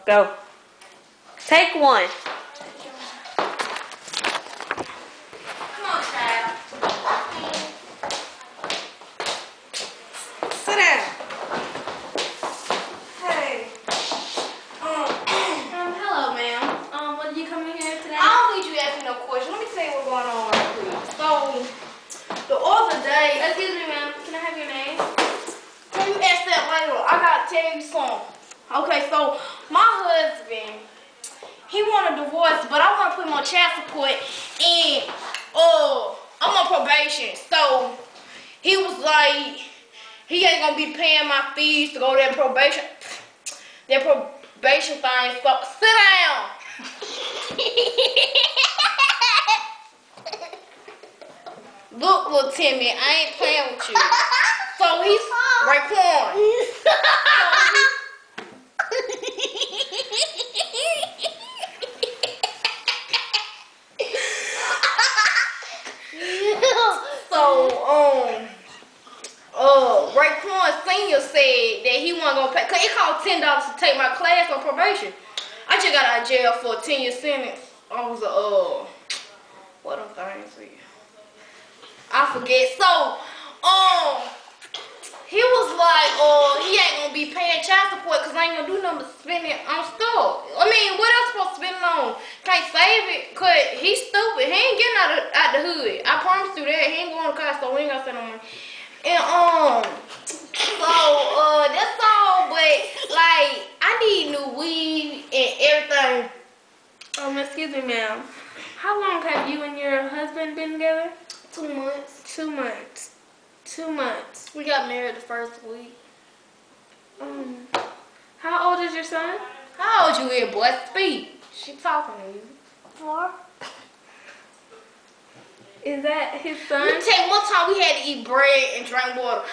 Go. Take one. Come on, child. Sit down. Hey. Hello, ma'am. What are you coming here today? I don't need you to ask me no question. Let me tell you what's going on right quick. So, the other day... Excuse me, ma'am. Can I have your name? Can you ask that later? I gotta tell you something. Okay, so, my husband, he want a divorce, but I want to put him on child support, and, I'm on probation. So, he was like, he ain't gonna be paying my fees to go to that probation thing. So, sit down. Look, little Timmy, I ain't playing with you. So he's Raekwon. Raekwon Senior said that he wasn't gonna pay, cause it cost $10 to take my class on probation. I just got out of jail for a 10-year sentence. I was what them things for you? I forget. So, he was like, he ain't gonna be paying child support because I ain't gonna do nothing but spend it on stuff. I mean, what else supposed to spend it on? Can't save it because he's stupid. He ain't getting out the hood. I promise you that. He ain't going to college, so we ain't gonna send no money. And, so, that's all, but, like, I need new weed and everything. Excuse me, ma'am. How long have you and your husband been together? 2 months. 2 months. 2 months. We got married the first week. How old is your son? How old you is, boy? Speak. She talking to you. 4. Is that his son? Let me tell you, one time we had to eat bread and drink water.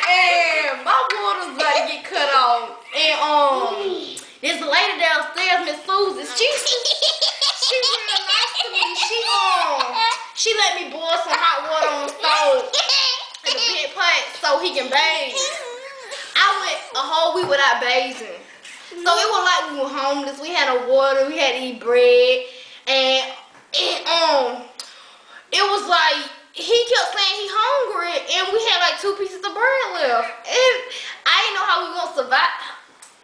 And my water's about to get cut off. And there's a lady downstairs, Miss Susan. She real nice to me. She let me boil some hot water on the stove in a big pot so he can bathe. I went a whole week without bathing. So it was like we were homeless. We had no water. We had to eat bread. And it was like he kept saying he hungry. And we had like 2 pieces of bread left. And I didn't know how we were going to survive.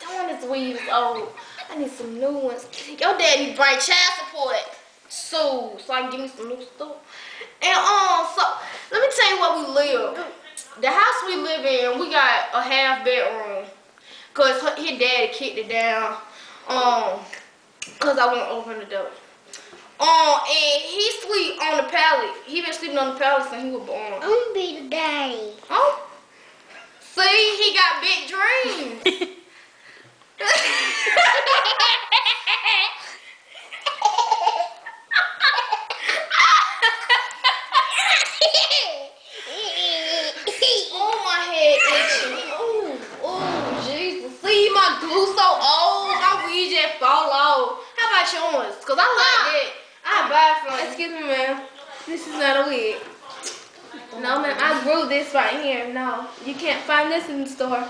Darn, this weed is old. I need some new ones. Your dad needs to bring child support so I can give me some new stuff. And so let me tell you where we live. The house we live in, we got a half bedroom. Cause his daddy kicked it down. Cause I won't open the door. And he sleep on the pallet. He been sleeping on the pallet since he was born. I'm gonna be the daddy. Oh. See, he got big dreams. Oh, my head itching. Oh, Jesus. See, my glue so old. My weed just fall off. How about yours? Because I like that. I buy from you. Excuse me, ma'am. This is not a wig. No, ma'am. I grew this right here. No, you can't find this in the store.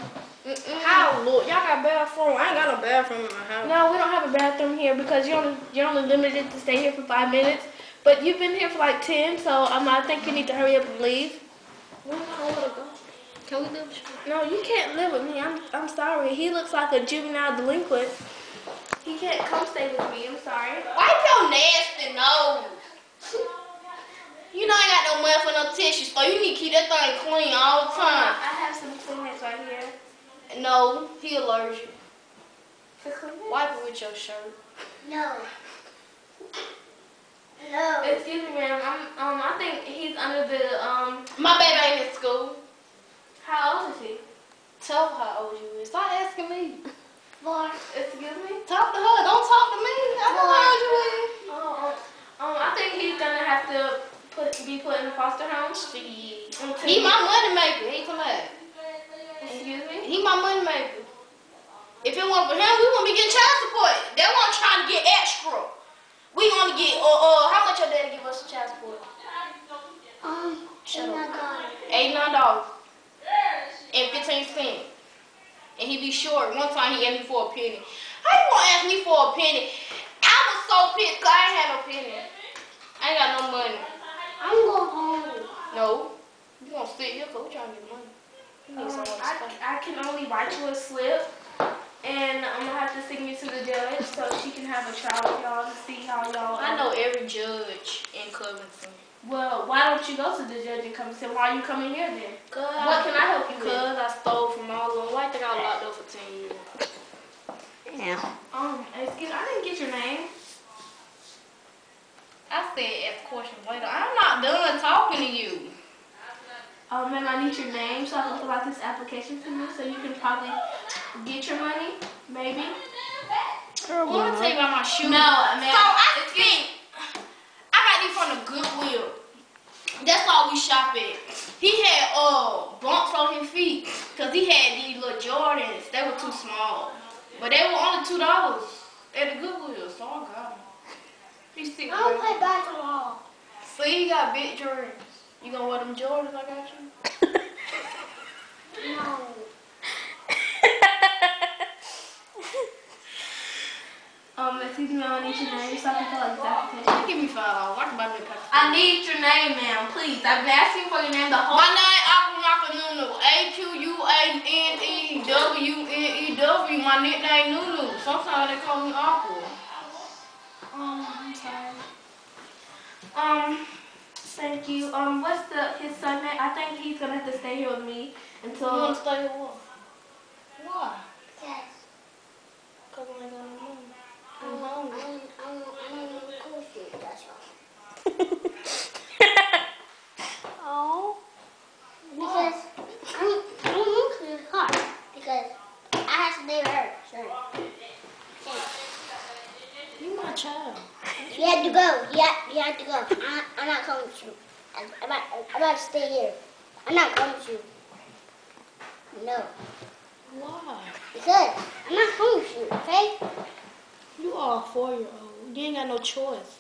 How? Look, y'all got a bathroom. I ain't got no bathroom in my house. No, we don't have a bathroom here because you're only limited to stay here for 5 minutes. But you've been here for like 10, so I think you need to hurry up and leave. We don't know where to go. Can we live with you? No, you can't live with me. I'm sorry. He looks like a juvenile delinquent. He can't come stay with me. I'm sorry. Wipe your nasty nose. You know I ain't got no money for no tissue, so you need to keep that thing clean all the time. I have some Kleenex right here. No, he allergic. The Kleenex? Wipe it with your shirt. No. No. Excuse me, ma'am. I think he's under the My baby ain't in school. How old is he? Tell her how old you is. Stop asking me. 4. Excuse me? Talk to her. Don't talk to me. I know how old you is. I think he's gonna have to be put in a foster home. He my money maker. He come back. Excuse me? He my money maker. If it wasn't for him, we wouldn't be getting child support. They weren't trying to get extra. We gonna get how much your daddy give us for child support? $89 and 15 cents. And he be short. One time he asked me for a penny. How you gonna ask me for a penny? I was so pissed because I ain't had no penny. I ain't got no money. I'm going home. No. You gonna sit here because we trying to get money. You need someone to spend. I can only write you a slip, and I'm gonna have to send you to the judge so she can have a trial with y'all to see how y'all. I know every judge in Covington. Well, why don't you go to the judge and come and say, why are you coming here then? Cause What can I help you with? Cause I stole from all of them. Why think I was locked up for 10 years? Yeah. Excuse me, I didn't get your name. I said ask questions later. I'm not done talking to you. Ma'am, I need your name so I can fill out this application for you so you can probably get your money, maybe. I want to tell you about my shoes. No, ma'am. So I got these from the Goodwill. That's all we shop at. He had bumps on his feet because he had these little Jordans. They were too small. But they were only $2 at the Goodwill, so I got them. He's sick. I don't play basketball. See, he got big Jordans. You gonna wear them Jordans I got you? No. Excuse me, I need your name so I can fill out this application. Give me $5. I can buy me a pack. I need your name, ma'am, please. I've been asking for your name the whole My name Aquanaka Nunu. AQUANEWNEW. My nickname Nunu. Sometimes they call me Aqua. I'm sorry. Thank you. What's his son name? I think he's gonna have to stay here with me until. You wanna stay here what? Why? Yes. Cause I ain't got no money. I'm on the cool shoot, that's all. Oh. Because I don't move to the car. Because I have to leave her. Sorry. You my child. You have to go. You have to go. I'm not coming with you. I'm about to stay here. I'm not coming with you. No. Why? Because I'm not coming with you, okay? You are a 4-year-old. You ain't got no choice.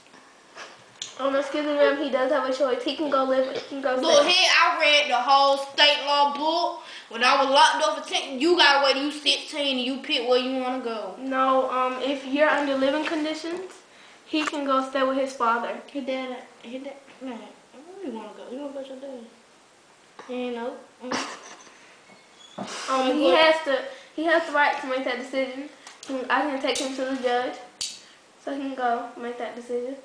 Excuse me, ma'am. He does have a choice. He can go live. He can go. Look here, I read the whole state law book. When I was locked up for 10, you gotta wait till you 16 and you pick where you wanna go. No. If you're under living conditions, he can go stay with his father. His dad, man, where you wanna go? You wanna go with your dad? You know. He has the right to make that decision. I can take him to the judge, so he can go make that decision.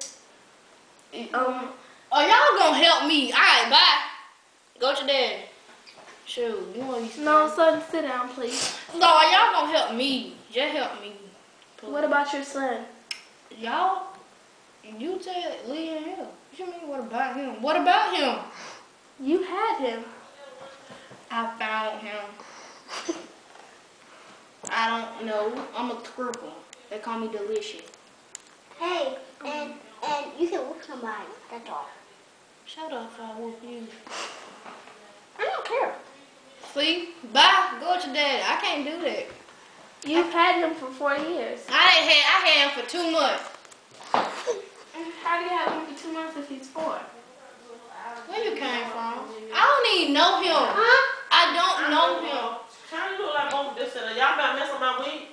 Oh, y'all gonna help me? All right, bye. Go to dad. Shoot, you want to? No, son, sit down, please. No, y'all gonna help me? Just help me. Please. What about your son? Y'all? You tell Lee and him. What you mean? What about him? What about him? You had him. I found him. I don't know. I'm a cripple. They call me Delicious. Hey, and you can whoop somebody. That's all. Shut up, if I whoop you. I don't care. See? Bye. Go with your daddy. I can't do that. You've had him for 4 years. I had him for 2 months. How do you have him for 2 months if he's 4? Where you came from? I don't even know him. Huh? I don't know him. Trying to look like both of this. Y'all better mess up my wig.